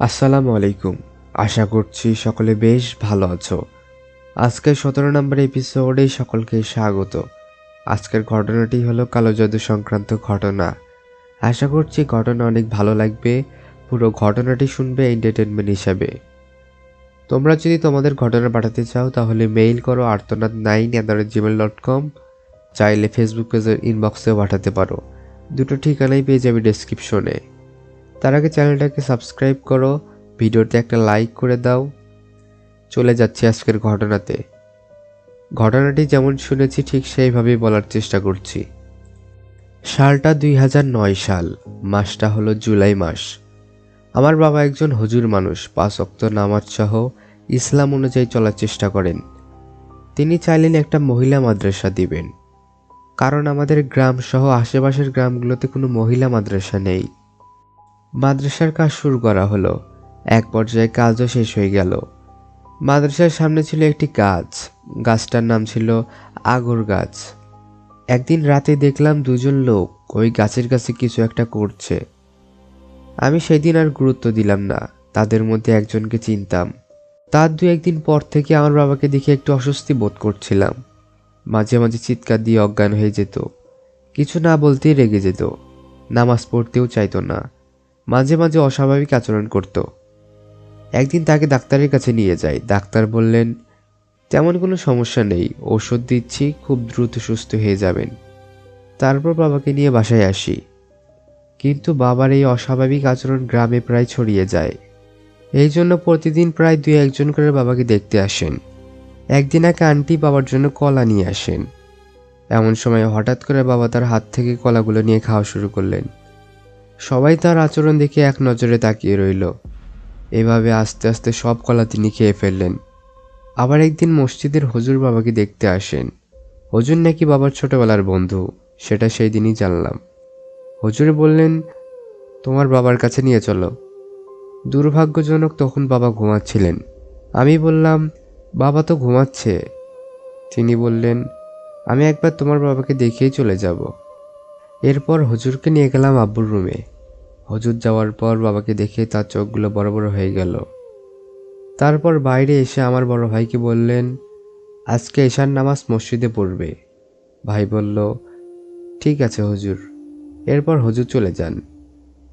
আসসালামু আলাইকুম। আশা করছি সকলে বেশ ভালো আছো। আজকের 17 নম্বর এপিসোডে সকলকে স্বাগত। আজকের ঘটনাটি হলো কালো জাদু সংক্রান্ত ঘটনা। আশা করছি ঘটনা অনেক ভালো লাগবে। পুরো ঘটনাটি শুনবে এন্টারটেনমেন্ট হিসাবে। তোমরা যদি তোমাদের ঘটনা পাঠাতে চাও তাহলে মেইল করো artonath9@gmail.com। চাইলে ফেসবুক পেজের ইনবক্সেও পাঠাতে পারো। দুটো ঠিকানাই পেয়ে যাবে ডেসক্রিপশনে। তার আগে চ্যানেলটাকে সাবস্ক্রাইব করো, ভিডিওতে একটা লাইক করে দাও। চলে যাচ্ছি আজকের ঘটনাতে। ঘটনাটি যেমন শুনেছি ঠিক সেইভাবেই বলার চেষ্টা করছি। সালটা 2009 সাল, মাসটা হলো জুলাই মাস। আমার বাবা একজন হুজুর মানুষ, 5 ওয়াক্ত নামাজ সহ ইসলাম অনুযায়ী চলার চেষ্টা করেন। তিনি চাইলেন একটা মহিলা মাদ্রাসা দিবেন, কারণ আমাদের গ্রাম সহ আশেপাশের গ্রামগুলোতে কোনো মহিলা মাদ্রাসা নেই। মাদ্রাসার কাজ শুরু করা হলো, এক পর্যায়ে কাজও শেষ হয়ে গেল। মাদ্রাসার সামনে ছিল একটি গাছ, গাছটার নাম ছিল আগর গাছ। একদিন রাতে দেখলাম দুজন লোক ওই গাছের কাছে কিছু একটা করছে। আমি সেদিন আর গুরুত্ব দিলাম না, তাদের মধ্যে একজনকে চিনতাম। তার 2-1 দিন পর থেকে আমার বাবাকে দেখে একটু অস্বস্তি বোধ করছিলাম। মাঝে মাঝে চিৎকার দিয়ে অজ্ঞান হয়ে যেত, কিছু না বলতেই রেগে যেত, নামাজ পড়তেও চাইতো না, মাঝে মাঝে অস্বাভাবিক আচরণ করত। একদিন তাকে ডাক্তারের কাছে নিয়ে যাই। ডাক্তার বললেন তেমন কোনো সমস্যা নেই, ওষুধ দিচ্ছি, খুব দ্রুত সুস্থ হয়ে যাবেন। তারপর বাবাকে নিয়ে বাসায় আসি, কিন্তু বাবার এই অস্বাভাবিক আচরণ গ্রামে প্রায় ছড়িয়ে যায়। এই জন্য প্রতিদিন প্রায় 2-1 জন করে বাবাকে দেখতে আসেন। একদিন এক আন্টি বাবার জন্য কলা নিয়ে আসেন। এমন সময় হঠাৎ করে বাবা তার হাত থেকে কলাগুলো নিয়ে খাওয়া শুরু করলেন। সবাই তার আচরণ দেখে এক নজরে তাকিয়ে রইল। এভাবে আস্তে আস্তে সব কলা তিনি খেয়ে ফেললেন। আবার একদিন মসজিদের হুজুর বাবাকে দেখতে আসেন। হুজুর নাকি বাবার ছোটবেলার বন্ধু, সেটা সেই দিনই জানলাম। হুজুর বললেন তোমার বাবার কাছে নিয়ে চলো। দুর্ভাগ্যজনক তখন বাবা ঘুমাচ্ছিলেন। আমি বললাম বাবা তো ঘুমাচ্ছে। তিনি বললেন আমি একবার তোমার বাবাকে দেখিয়েই চলে যাব। এরপর হুজুরকে নিয়ে গেলাম আব্বুর রুমে। হুজুর যাওয়ার পর বাবাকে দেখে তার চোখগুলো বড় বড় হয়ে গেল। তারপর বাইরে এসে আমার বড় ভাইকে বললেন আজকে এশার নামাজ মসজিদে পড়বে। ভাই বলল ঠিক আছে হুজুর। এরপর হুজুর চলে যান।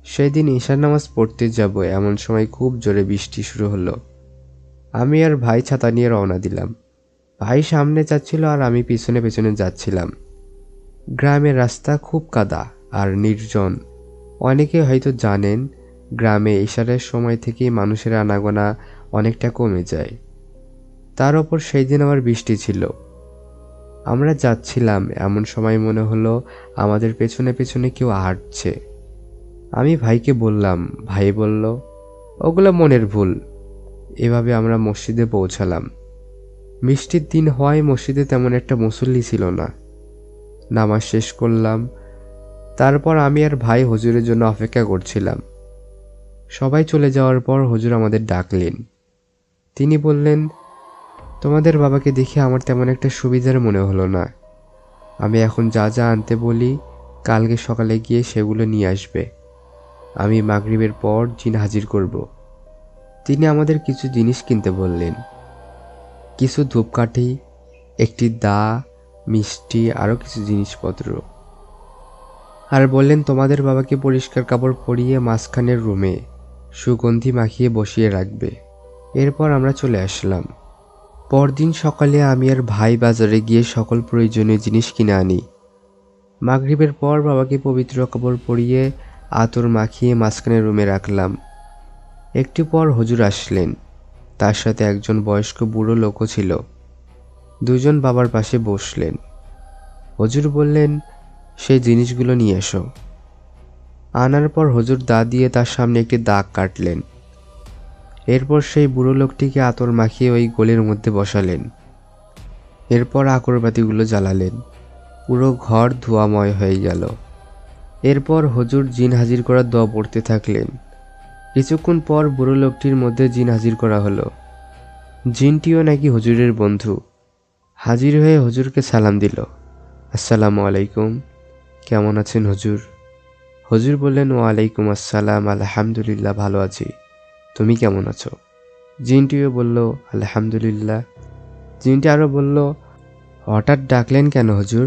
সেই দিন এশার নামাজ পড়তে যাব এমন সময় খুব জোরে বৃষ্টি শুরু হলো। আমি আর ভাই ছাতা নিয়ে রওনা দিলাম। ভাই সামনে যাচ্ছিল আর আমি পিছনে পিছনে যাচ্ছিলাম। গ্রামের রাস্তা খুব কাদা আর নির্জন। অনেকে হয়তো জানেন গ্রামে এশারের সময় থেকেই মানুষের আনাগোনা অনেকটা কমে যায়। তার ওপর সেই দিন আবার বৃষ্টি ছিল। আমরা যাচ্ছিলাম, এমন সময় মনে হলো আমাদের পেছনে পেছনে কেউ হাঁটছে। আমি ভাইকে বললাম, ভাই বলল ওগুলো মনের ভুল। এভাবে আমরা মসজিদে পৌঁছালাম। বৃষ্টির দিন হওয়ায় মসজিদে তেমন একটা মুসল্লি ছিল না। নামাজ শেষ করলাম। তারপর আমি আর ভাই হুজুরের জন্য অপেক্ষা করছিলাম। সবাই চলে যাওয়ার পর হুজুর আমাদের ডাকলেন। তিনি বললেন তোমাদের বাবাকে দেখে আমার তেমন একটা সুবিধার মনে হলো না। আমি এখন যা যা আনতে বলি কালকে সকালে গিয়ে সেগুলো নিয়ে আসবে। আমি মাগরিবের পর জিন হাজির করব। তিনি আমাদের কিছু জিনিস কিনতে বললেন, কিছু ধূপকাঠি, একটি দা, মিষ্টি, আরও কিছু জিনিসপত্র। আর বললেন তোমাদের বাবাকে পরিষ্কার কাপড় পরিয়ে মাঝখানের রুমে সুগন্ধি মাখিয়ে বসিয়ে রাখবে। এরপর আমরা চলে আসলাম। পরদিন সকালে আমি আর ভাই বাজারে গিয়ে সকল প্রয়োজনীয় জিনিস কিনে আনি। মাগরিবের পর বাবাকে পবিত্র কাপড় পরিয়ে আতর মাখিয়ে মাঝখানের রুমে রাখলাম। একটু পর হুজুর আসলেন, তার সাথে একজন বয়স্ক বুড়ো লোকও ছিল। দুজন বাবার পাশে বসলেন। হুজুর বললেন সেই জিনিসগুলো নিয়ে এসো। আনার পর হুজুর দা দিয়ে তার সামনে একটি দাগ কাটলেন। এরপর সেই বুড়ো লোকটিকে আতর মাখিয়ে ওই গোলের মধ্যে বসালেন। এরপর আকরবাতিগুলো জ্বালালেন। পুরো ঘর ধোঁয়াময় হয়ে গেল। এরপর হুজুর জিন হাজির করার দোয়া পড়তে থাকলেন। কিছুক্ষণ পর বুড়ো লোকটির মধ্যে জিন হাজির করা হলো। জিনটিও নাকি হুজুরের বন্ধু। হাজির হয়ে হুজুরকে সালাম দিল, আসসালামু আলাইকুম, কেমন আছেন হুজুর? হুজুর বললেন ওয়ালাইকুম আসসালাম, আলহামদুলিল্লাহ ভালো আছি, তুমি কেমন আছো? জিনটিও বলল, আলহামদুলিল্লাহ। জিনটি আরও বলল, হঠাৎ ডাকলেন কেন হুজুর?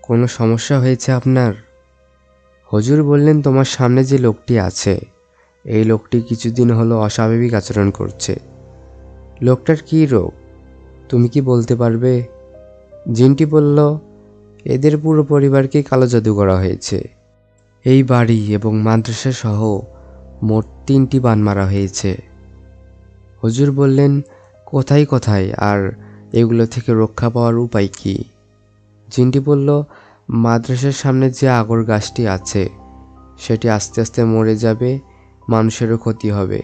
কোনো সমস্যা হয়েছে আপনার? হুজুর বললেন, তোমার সামনে যে লোকটি আছে, এই লোকটি কিছুদিন হলো অস্বাভাবিক আচরণ করছে। লোকটার কী রোগ তুমি কি বলতে পারবে? জিনটি বলল, এদের পুরো পরিবারকে কালো জাদু করা হয়েছে। এই বাড়ি এবং মাদ্রাসা সহ মোট 3টি বান মারা হয়েছে। হুজুর বললেন, কোথায় কোথায়, আর এগুলো থেকে রক্ষা পাওয়ার উপায় কি? জিনটি বলল, মাদ্রাসার সামনে যে আগর গাছটি আছে সেটি আস্তে আস্তে মরে যাবে, মানুষেরও ক্ষতি হবে।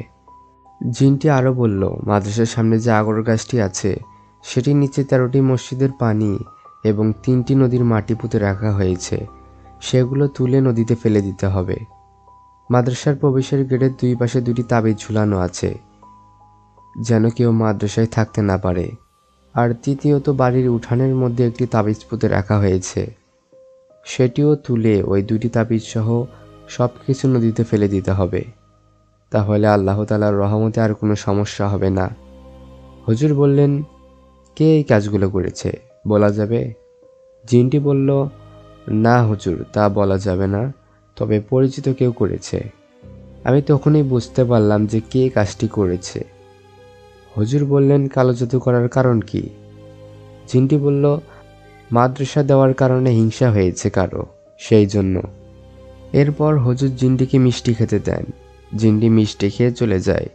জিনটি আরও বলল, মাদ্রাসার সামনে যে আগর গাছটি আছে সেটির নিচে 13টি মসজিদের পানি এবং 3টি নদীর মাটি পুঁতে রাখা হয়েছে, সেগুলো তুলে নদীতে ফেলে দিতে হবে। মাদ্রাসার প্রবেশের গেটের 2 পাশে 2টি তাবিজ ঝুলানো আছে, যেন কেউ মাদ্রাসায় থাকতে না পারে। আর তৃতীয়ত, বাড়ির উঠানের মধ্যে একটি তাবিজ পুঁতে রাখা হয়েছে, সেটিও তুলে ওই 2টি তাবিজ সহ সব কিছু নদীতে ফেলে দিতে হবে। তাহলে আল্লাহ তাআলার রহমতে আর কোনো সমস্যা হবে না। হুজুর বললেন, কে এই কাজগুলো করেছে বলা যাবে? জিনটি বলল, না হুজুর, তা বলা যাবে না, তবে পরিচিত কেউ করেছে। আমি তখনই বুঝতে পারলাম যে কে কাজটি করেছে। হুজুর বললেন, কালো জাদু করার কারণ কি? জিনটি বলল, মাদ্রাসা দেওয়ার কারণে হিংসা হয়েছে কারো, সেই জন্য। এরপর হুজুর জিনটিকে মিষ্টি খেতে দেন। জিনটি মিষ্টি খেয়ে চলে যায়।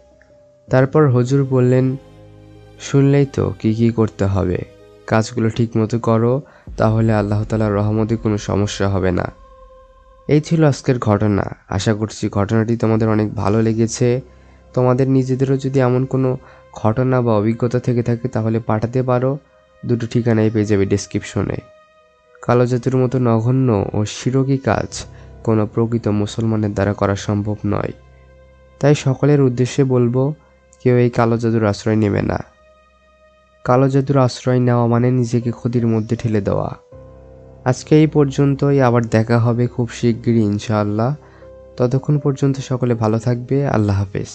তারপর হুজুর বললেন, শুনলেই তো কি কি করতে হবে, কাজগুলো ঠিকমতো করো, তাহলে আল্লাহ তাআলার রহমতে কোনো সমস্যা হবে না। এই ছিল আজকের ঘটনা। আশা করছি ঘটনাটি তোমাদের অনেক ভালো লেগেছে। তোমাদের নিজেদেরও যদি এমন কোনো ঘটনা বা অভিজ্ঞতা থেকে থাকে তাহলে পাঠাতে পারো। 2টো ঠিকানায় পেয়ে যাবে ডেসক্রিপশনে। কালো জাদুর মতো নগণ্য ও শিরকি কাজ কোনো প্রকৃত মুসলমানের দ্বারা করা সম্ভব নয়। তাই সকলের উদ্দেশ্যে বলবো, কেউ এই কালো জাদুর আশ্রয় নেবে না। কালো জাদুর আশ্রয় নেওয়া মানে নিজেকে ক্ষতির মধ্যে ঠেলে দেওয়া। আজকে এই পর্যন্তই, আবার দেখা হবে খুব শিগগিরই ইনশাআল্লাহ। ততক্ষণ পর্যন্ত সকলে ভালো থাকবে। আল্লাহ হাফেজ।